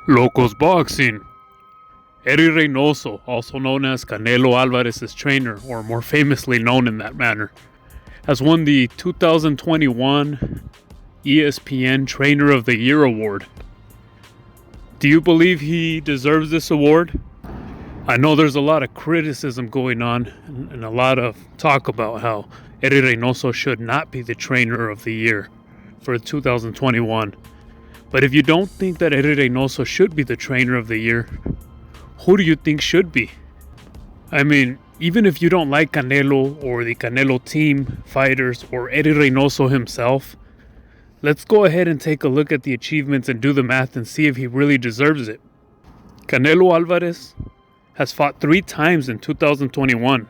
Lokoz Boxing. Eddy Reynoso, also known as Canelo Alvarez's trainer, or more famously known in that manner, has won the 2021 ESPN Trainer of the Year award. Do you believe he deserves this award? I know there's a lot of criticism going on and a lot of talk about how Eddy Reynoso should not be the Trainer of the Year for 2021. But if you don't think that Eddy Reynoso should be the Trainer of the Year, who do you think should be? I mean, even if you don't like Canelo or the Canelo team, fighters, or Eddy Reynoso himself, let's go ahead and take a look at the achievements and do the math and see if he really deserves it. Canelo Alvarez has fought 3 times in 2021,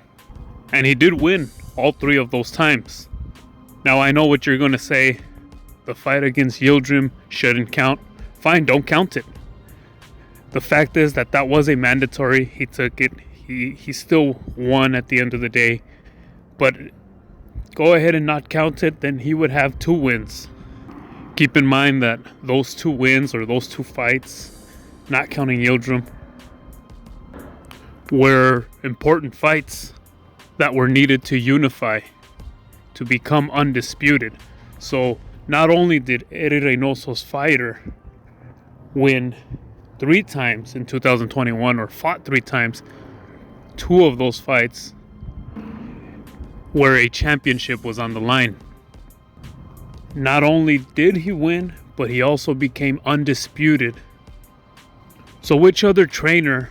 and he did win all 3 of those times. Now I know what you're going to say. The fight against Yildirim shouldn't count. Fine, don't count it. The fact is that was a mandatory. He took it. He still won at the end of the day. But go ahead and not count it, then he would have 2 wins. Keep in mind that those 2 wins or those 2 fights, not counting Yildirim, were important fights that were needed to unify, to become undisputed. So not only did Eddy Reynoso's fighter win 3 times in 2021, or fought 3 times, 2 of those fights where a championship was on the line. Not only did he win, but he also became undisputed. So which other trainer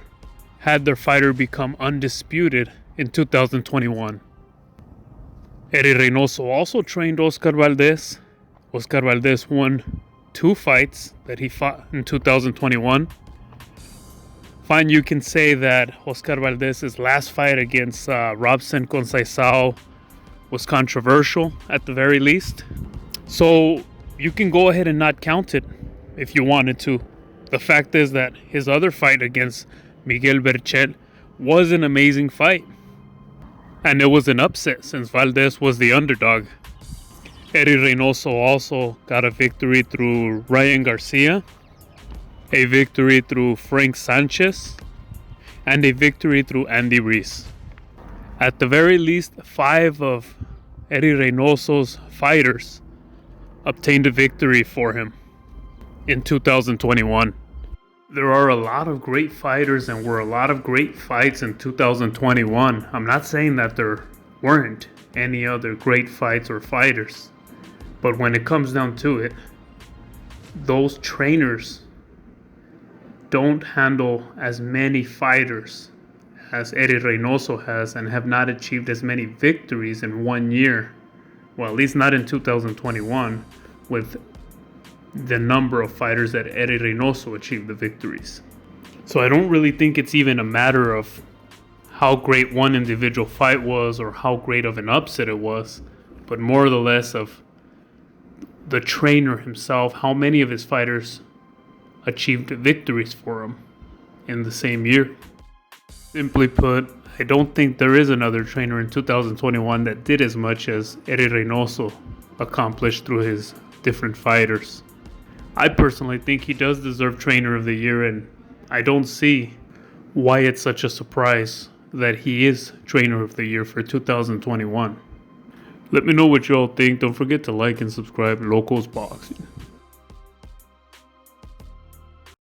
had their fighter become undisputed in 2021? Eddy Reynoso also trained Oscar Valdez. Oscar Valdez won 2 fights that he fought in 2021. Fine, you can say that Oscar Valdez's last fight against Robson Conceição was controversial at the very least. So you can go ahead and not count it if you wanted to. The fact is that his other fight against Miguel Berchelt was an amazing fight. And it was an upset since Valdez was the underdog. Eddy Reynoso also got a victory through Ryan Garcia, a victory through Frank Sanchez, and a victory through Andy Ruiz. At the very least, 5 of Eddy Reynoso's fighters obtained a victory for him in 2021. There are a lot of great fighters and were a lot of great fights in 2021. I'm not saying that there weren't any other great fights or fighters. But when it comes down to it, those trainers don't handle as many fighters as Eddy Reynoso has, and have not achieved as many victories in 1 year. Well, at least not in 2021, with the number of fighters that Eddy Reynoso achieved the victories. So I don't really think it's even a matter of how great one individual fight was or how great of an upset it was, but more or less of the trainer himself, how many of his fighters achieved victories for him in the same year. Simply put, I don't think there is another trainer in 2021 that did as much as Eddy Reynoso accomplished through his different fighters. I personally think he does deserve Trainer of the Year, and I don't see why it's such a surprise that he is Trainer of the Year for 2021. Let me know what y'all think. Don't forget to like and subscribe. Lokoz Boxing.